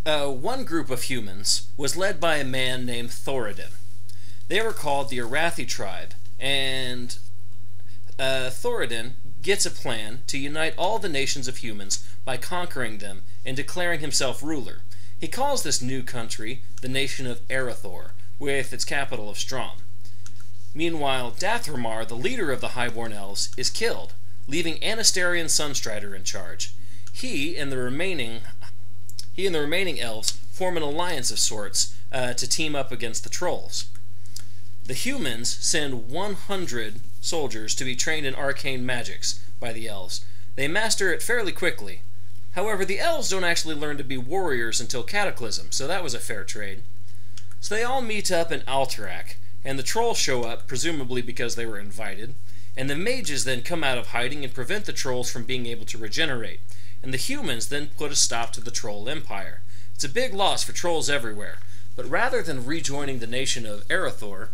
One group of humans was led by a man named Thoradin. They were called the Arathi tribe, and Thoradin gets a plan to unite all the nations of humans by conquering them and declaring himself ruler. He calls this new country the nation of Arathor, with its capital of Strom. Meanwhile, Dathramar, the leader of the Highborn Elves, is killed, leaving Anastarian Sunstrider in charge. He and the remaining elves form an alliance of sorts to team up against the trolls. The humans send 100 soldiers to be trained in arcane magics by the elves. They master it fairly quickly. However, the elves don't actually learn to be warriors until Cataclysm, so that was a fair trade. So they all meet up in Alterac, and the trolls show up, presumably because they were invited, and the mages then come out of hiding and prevent the trolls from being able to regenerate, and the humans then put a stop to the troll empire. It's a big loss for trolls everywhere, but rather than rejoining the nation of Arathor,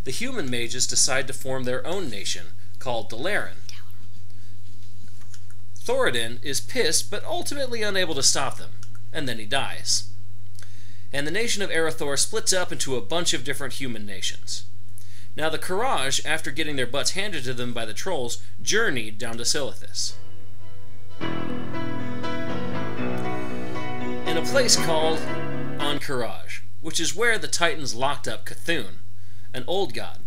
the human mages decide to form their own nation, called Dalaran. Thoradin is pissed, but ultimately unable to stop them, and then he dies. And the nation of Arathor splits up into a bunch of different human nations. Now the Qiraji, after getting their butts handed to them by the trolls, journeyed down to Silithus. In a place called Qiraji, which is where the Titans locked up Cthulhu, an old god.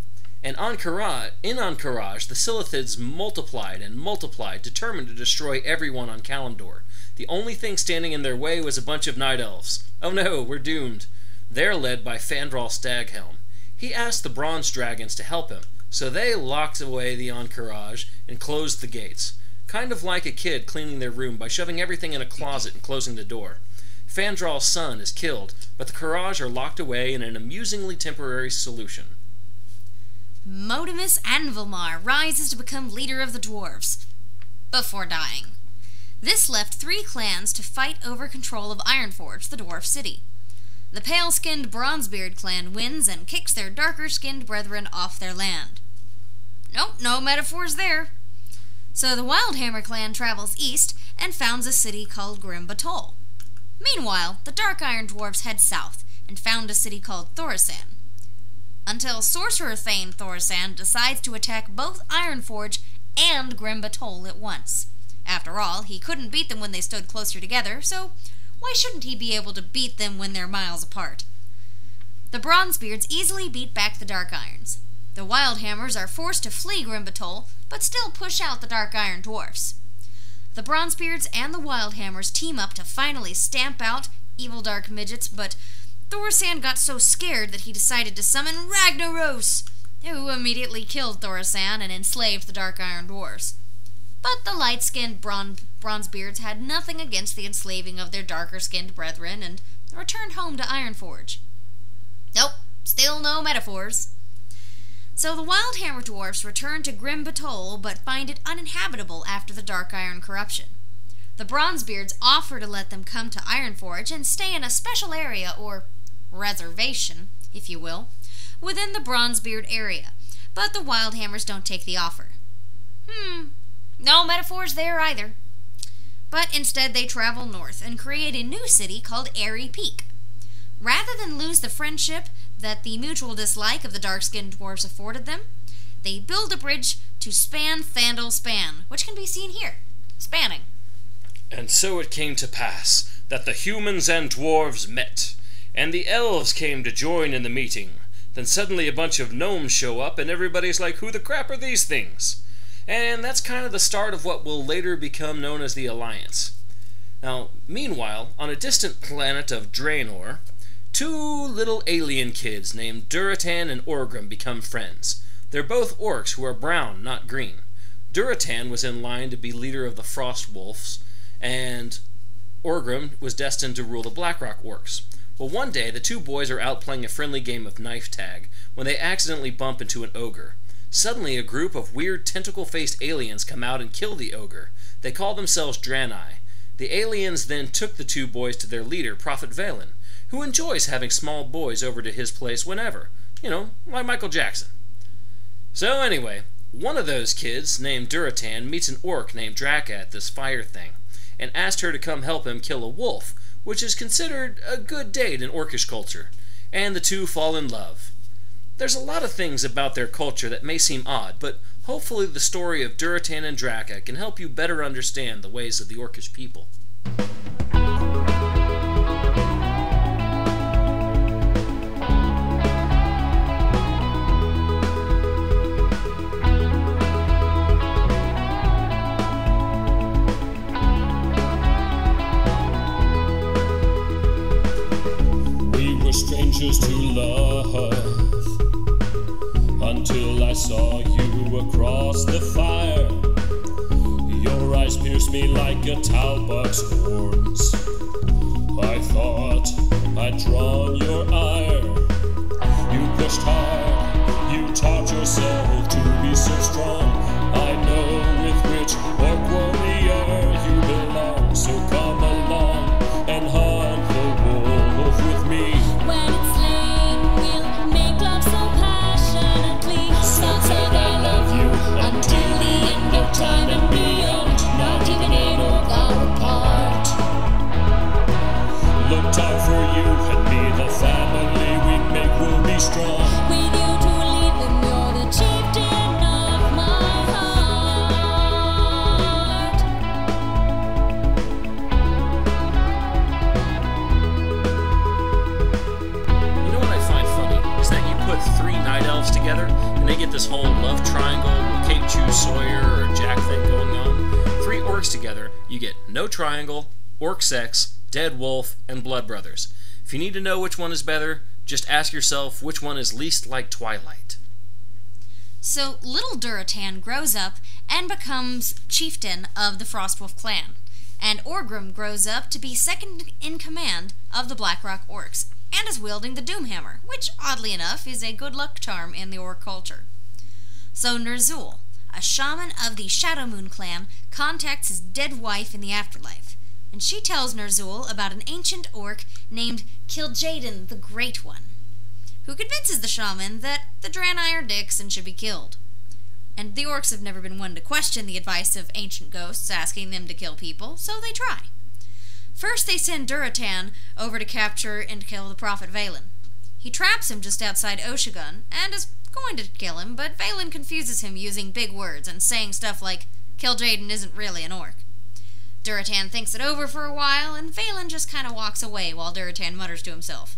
And in Qiraji, the Silithids multiplied and multiplied, determined to destroy everyone on Kalimdor. The only thing standing in their way was a bunch of night elves. Oh no, we're doomed. They're led by Fandral Staghelm. He asked the bronze dragons to help him, so they locked away the Qiraji and closed the gates. Kind of like a kid cleaning their room by shoving everything in a closet and closing the door. Fandral's son is killed, but the Qiraji are locked away in an amusingly temporary solution. Modimus Anvilmar rises to become leader of the dwarves, before dying. This left 3 clans to fight over control of Ironforge, the dwarf city. The pale-skinned Bronzebeard clan wins and kicks their darker-skinned brethren off their land. Nope, no metaphors there. So the Wildhammer clan travels east and founds a city called Grim Batol. Meanwhile, the Dark Iron dwarves head south and found a city called Thorasan. Until Sorcerer Thane Thorasan decides to attack both Ironforge and Grim Batol at once. After all, he couldn't beat them when they stood closer together, so why shouldn't he be able to beat them when they're miles apart? The Bronzebeards easily beat back the Dark Irons. The Wildhammers are forced to flee Grim Batol, but still push out the Dark Iron dwarfs. The Bronzebeards and the Wildhammers team up to finally stamp out evil dark midgets, but Thorasan got so scared that he decided to summon Ragnaros, who immediately killed Thorasan and enslaved the Dark Iron dwarves. But the light-skinned Bronzebeards had nothing against the enslaving of their darker-skinned brethren and returned home to Ironforge. Nope, still no metaphors. So the Wildhammer dwarfs return to Grim Batol, but find it uninhabitable after the Dark Iron corruption. The Bronzebeards offer to let them come to Ironforge and stay in a special area, or reservation, if you will, within the Bronzebeard area, but the Wildhammers don't take the offer. No metaphors there either. But instead they travel north and create a new city called Airy Peak. Rather than lose the friendship that the mutual dislike of the dark-skinned dwarves afforded them, they build a bridge to span Thandal Span, which can be seen here, spanning. And so it came to pass that the humans and dwarves met, and the elves came to join in the meeting. Then suddenly a bunch of gnomes show up, and everybody's like, who the crap are these things? And that's kind of the start of what will later become known as the Alliance. Now, meanwhile, on a distant planet of Draenor, 2 little alien kids named Durotan and Orgrim become friends. They're both orcs who are brown, not green. Durotan was in line to be leader of the Frost Wolves, and Orgrim was destined to rule the Blackrock orcs. Well, one day, the 2 boys are out playing a friendly game of knife tag when they accidentally bump into an ogre. Suddenly, a group of weird tentacle-faced aliens come out and kill the ogre. They call themselves Draenei. The aliens then took the 2 boys to their leader, Prophet Valen, who enjoys having small boys over to his place whenever. You know, like Michael Jackson. So anyway, one of those kids, named Durotan, meets an orc named Draka at this fire thing. and asked her to come help him kill a wolf, which is considered a good date in orcish culture, and the two fall in love. There's a lot of things about their culture that may seem odd, but hopefully the story of Durotan and Draka can help you better understand the ways of the orcish people. Strangers to love, until I saw you across the fire. Your eyes pierced me like a talbot's horns. I thought I'd drawn your ire. You pushed hard, you taught yourself to be so strong. I know with which orc warrior you belong. So come along and hunt the wolf with me. When it's slain, we'll make love so passionately. So said I love you until the end of time and beyond. Not even an orc our apart. Looked out for you and me, the family we make will be strong. With you to lead them, you're the chieftain of my heart. You know what I find funny is that you put three night elves together and they get this whole love triangle with Kate Chew Sawyer or Jack thing going on. Three orcs together, you get no triangle, orc sex, dead wolf, and blood brothers. If you need to know which one is better, just ask yourself which one is least like Twilight. So little Durotan grows up and becomes chieftain of the Frostwolf clan, and Orgrim grows up to be second in command of the Blackrock orcs, and is wielding the Doomhammer, which, oddly enough, is a good luck charm in the orc culture. So Ner'zhul, a shaman of the Shadowmoon clan, contacts his dead wife in the afterlife, and she tells Ner'zhul about an ancient orc named Kil'jaeden the Great One, who convinces the shaman that the Draenei are dicks and should be killed. And the orcs have never been one to question the advice of ancient ghosts asking them to kill people, so they try. First they send Durotan over to capture and kill the prophet Valen. He traps him just outside Oshagun, and is going to kill him, but Valen confuses him using big words and saying stuff like, Kil'jaeden isn't really an orc. Durotan thinks it over for a while, and Valen just kind of walks away while Durotan mutters to himself.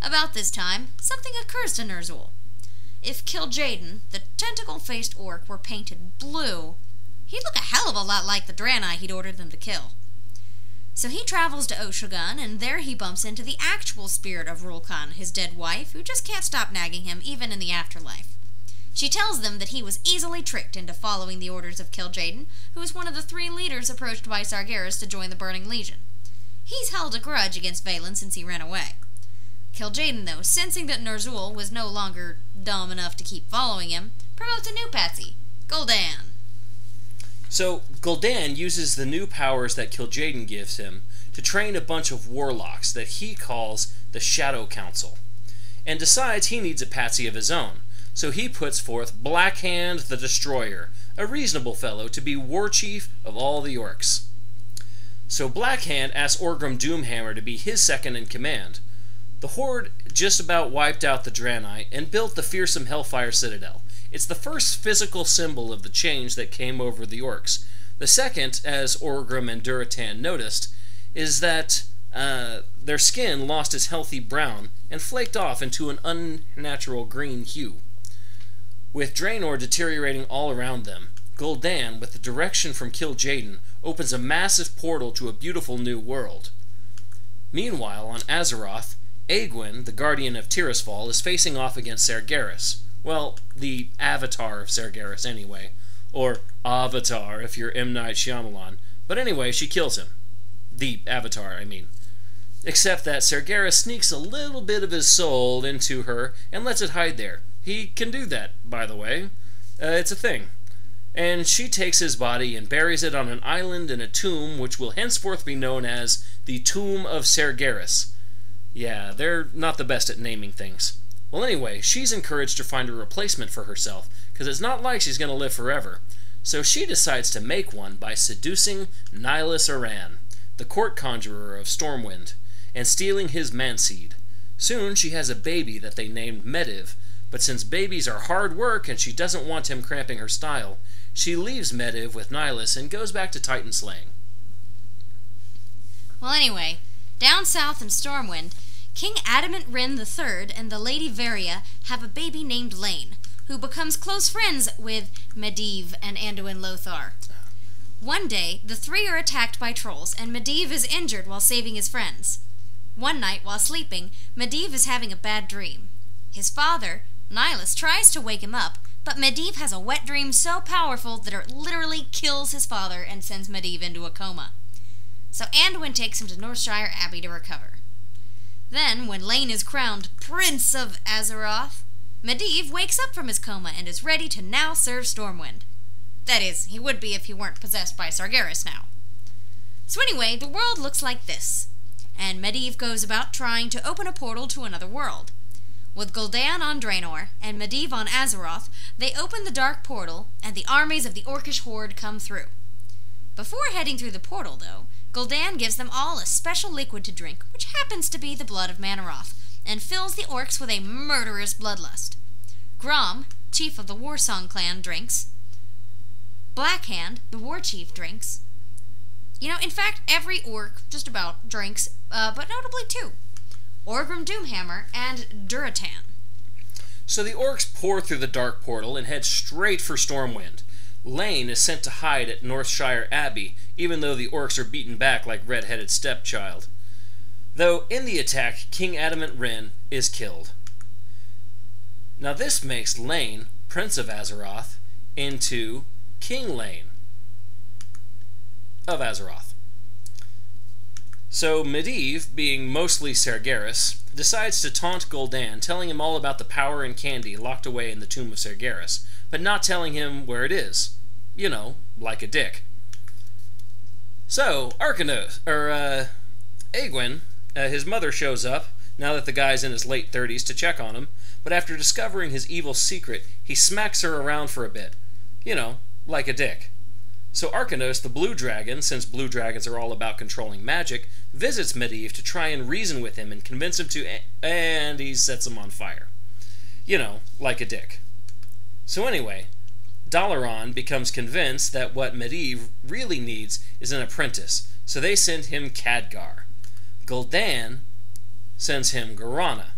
About this time, something occurs to Ner'zhul. If Kil'jaeden, the tentacle-faced orc, were painted blue, he'd look a hell of a lot like the Draenei he'd ordered them to kill. So he travels to Oshagun, and there he bumps into the actual spirit of Rulkan, his dead wife, who just can't stop nagging him even in the afterlife. She tells them that he was easily tricked into following the orders of Kil'jaeden, who was one of the three leaders approached by Sargeras to join the Burning Legion. He's held a grudge against Valen since he ran away. Kil'jaeden, though, sensing that Ner'zhul was no longer dumb enough to keep following him, promotes a new patsy, Gul'dan. So, Gul'dan uses the new powers that Kil'jaeden gives him to train a bunch of warlocks that he calls the Shadow Council, and decides he needs a patsy of his own. So he puts forth Blackhand the Destroyer, a reasonable fellow, to be war chief of all the orcs. So Blackhand asks Orgrim Doomhammer to be his second in command. The Horde just about wiped out the Draenei and built the fearsome Hellfire Citadel. It's the first physical symbol of the change that came over the orcs. The second, as Orgrim and Durotan noticed, is that their skin lost its healthy brown and flaked off into an unnatural green hue. With Draenor deteriorating all around them, Gul'dan, with the direction from Kil'jaeden, opens a massive portal to a beautiful new world. Meanwhile, on Azeroth, Aegwynn, the guardian of Tirisfal, is facing off against Sargeras. Well, the avatar of Sargeras anyway. Or Avatar if you're M. Night Shyamalan. But anyway, she kills him. The avatar, I mean. Except that Sargeras sneaks a little bit of his soul into her and lets it hide there. He can do that, by the way. It's a thing. And she takes his body and buries it on an island in a tomb which will henceforth be known as the Tomb of Sargeras. Yeah, they're not the best at naming things. Well, anyway, she's encouraged to find a replacement for herself, because it's not like she's going to live forever. so she decides to make one by seducing Nihilus Aran, the court conjurer of Stormwind, and stealing his manseed. Soon she has a baby that they named Medivh, but since babies are hard work and she doesn't want him cramping her style, she leaves Medivh with Nihilus and goes back to Titan slaying. Well, anyway, down south in Stormwind, King Adamant Rin III and the Lady Varia have a baby named Lane, who becomes close friends with Medivh and Anduin Lothar. One day, the three are attacked by trolls, and Medivh is injured while saving his friends. One night, while sleeping, Medivh is having a bad dream. His father, Nihilus, tries to wake him up, but Medivh has a wet dream so powerful that it literally kills his father and sends Medivh into a coma. So Anduin takes him to Northshire Abbey to recover. Then, when Lane is crowned Prince of Azeroth, Medivh wakes up from his coma and is ready to now serve Stormwind. That is, he would be if he weren't possessed by Sargeras now. So anyway, the world looks like this, and Medivh goes about trying to open a portal to another world. With Gul'dan on Draenor and Medivh on Azeroth, they open the dark portal, and the armies of the orcish Horde come through. Before heading through the portal, though, Gul'dan gives them all a special liquid to drink, which happens to be the blood of Manaroth, and fills the orcs with a murderous bloodlust. Grom, chief of the Warsong clan, drinks. Blackhand, the war chief, drinks. In fact, every orc just about drinks, but notably two. Orgrim Doomhammer and Durotan. So the orcs pour through the dark portal and head straight for Stormwind. Lane is sent to hide at Northshire Abbey, even though the orcs are beaten back like red-headed stepchild. Though in the attack, King Adamant Rin is killed. Now this makes Lane, Prince of Azeroth, into King Lane of Azeroth. So Medivh, being mostly Sargeras, decides to taunt Gul'dan, telling him all about the power and candy locked away in the tomb of Sargeras, but not telling him where it is. Like a dick. So, Aegwin, his mother shows up, now that the guy's in his late 30s, to check on him, but after discovering his evil secret, he smacks her around for a bit. Like a dick. So Arcanos, the blue dragon, since blue dragons are all about controlling magic, visits Medivh to try and reason with him and convince him to, and he sets him on fire. Like a dick. So anyway, Dalaran becomes convinced that what Medivh really needs is an apprentice, so they send him Khadgar. Gul'dan sends him Garana,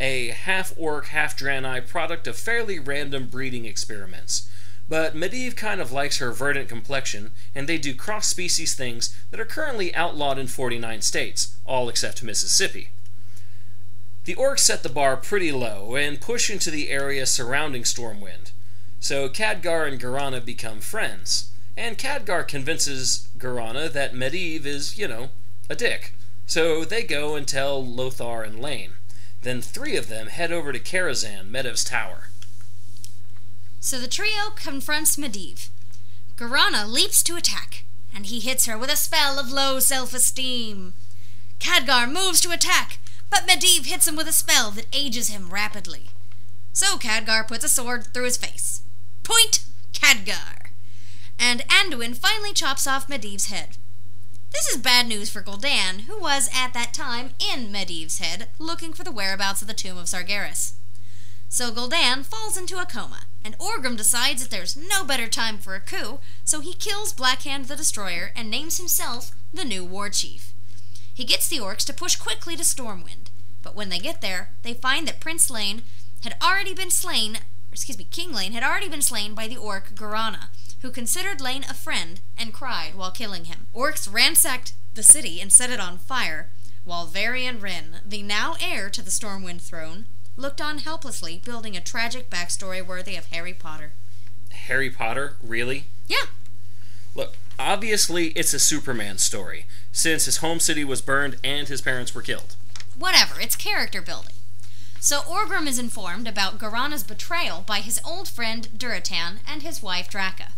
a half-orc, half-Draenei product of fairly random breeding experiments. But Medivh kind of likes her verdant complexion, and they do cross-species things that are currently outlawed in 49 states, all except Mississippi. The orcs set the bar pretty low and push into the area surrounding Stormwind. So Khadgar and Garana become friends, and Khadgar convinces Garana that Medivh is, a dick. So they go and tell Lothar and Lane. Then three of them head over to Karazhan, Medivh's tower. So the trio confronts Medivh. Garana leaps to attack, and he hits her with a spell of low self-esteem. Khadgar moves to attack, but Medivh hits him with a spell that ages him rapidly. So Khadgar puts a sword through his face. Point, Khadgar! And Anduin finally chops off Medivh's head. This is bad news for Gul'dan, who was, at that time, in Medivh's head, looking for the whereabouts of the tomb of Sargeras. So Gul'dan falls into a coma, and Orgrim decides that there's no better time for a coup, so he kills Blackhand the Destroyer and names himself the new war chief. He gets the orcs to push quickly to Stormwind, but when they get there, they find that King Lane had already been slain by the orc Garana, who considered Lane a friend and cried while killing him. Orcs ransacked the city and set it on fire, while Varian Rin, the now heir to the Stormwind throne, looked on helplessly, building a tragic backstory worthy of Harry Potter. Harry Potter? Really? Yeah. Look, obviously it's a Superman story, since his home city was burned and his parents were killed. Whatever, it's character building. So Orgrim is informed about Garana's betrayal by his old friend Durotan and his wife Draka.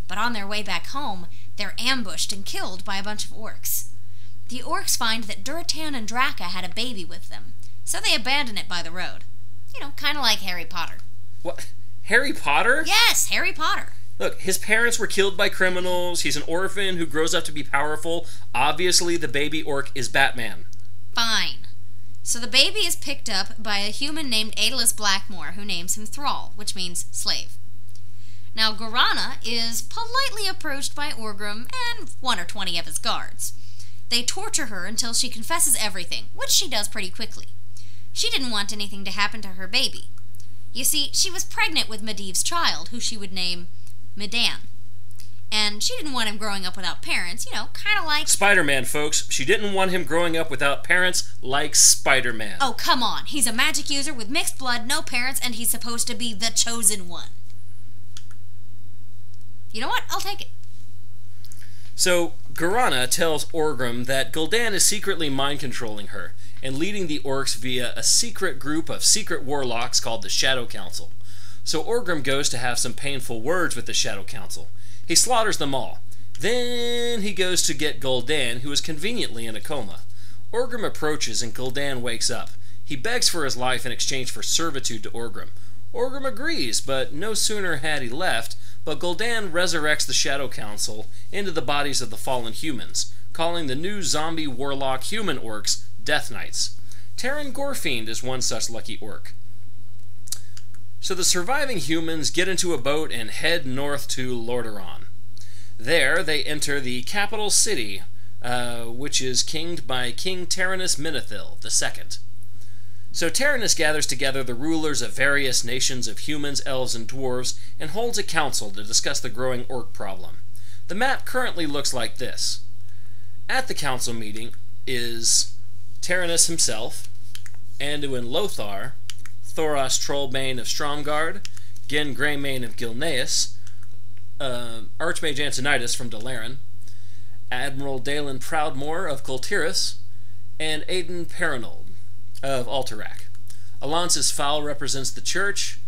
But on their way back home, they're ambushed and killed by a bunch of orcs. The orcs find that Durotan and Draka had a baby with them, so they abandon it by the road. Kind of like Harry Potter. What? Harry Potter? Yes, Harry Potter. Look, his parents were killed by criminals. He's an orphan who grows up to be powerful. Obviously, the baby orc is Batman. Fine. So the baby is picked up by a human named Aedelus Blackmore, who names him Thrall, which means slave. Now, Gorana is politely approached by Orgrim and 1 or 20 of his guards. They torture her until she confesses everything, which she does pretty quickly. She didn't want anything to happen to her baby. You see, she was pregnant with Medivh's child, who she would name Medan. And she didn't want him growing up without parents, kind of like... Spider-Man, folks. She didn't want him growing up without parents like Spider-Man. Oh, come on. He's a magic user with mixed blood, no parents, and he's supposed to be the chosen one. You know what? I'll take it. So, Gorana tells Orgrim that Gul'dan is secretly mind-controlling her and leading the orcs via a secret group of secret warlocks called the Shadow Council. So Orgrim goes to have some painful words with the Shadow Council. He slaughters them all. Then he goes to get Gul'dan, who is conveniently in a coma. Orgrim approaches and Gul'dan wakes up. He begs for his life in exchange for servitude to Orgrim. Orgrim agrees, but no sooner had he left, but Gul'dan resurrects the Shadow Council into the bodies of the fallen humans, calling the new zombie warlock human orcs Death Knights. Terran Gorefiend is one such lucky orc. So the surviving humans get into a boat and head north to Lordaeron. There they enter the capital city, which is kinged by King Taranis Minethil II. So Taranis gathers together the rulers of various nations of humans, elves, and dwarves and holds a council to discuss the growing orc problem. The map currently looks like this. At the council meeting is Taranis himself, Anduin Lothar, Thoros Trollbane of Stromgarde, Gen Greymane of Gilneas, Archmage Antonidas from Dalaran, Admiral Dalen Proudmoore of Kultiris, and Aiden Perinold of Alterac. Alonsis Fowl represents the church,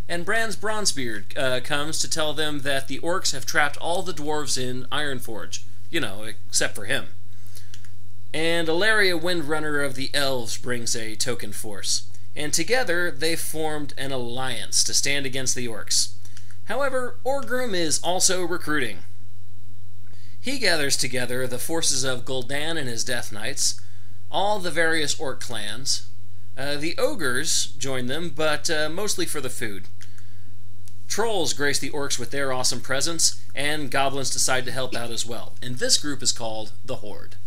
and Bran's Bronzebeard comes to tell them that the orcs have trapped all the dwarves in Ironforge, except for him. And Ilaria Windrunner of the Elves brings a token force, and together they've formed an alliance to stand against the orcs. However, Orgrim is also recruiting. He gathers together the forces of Gul'dan and his Death Knights, all the various orc clans. The ogres join them, but mostly for the food. Trolls grace the orcs with their awesome presence, and goblins decide to help out as well. And this group is called the Horde.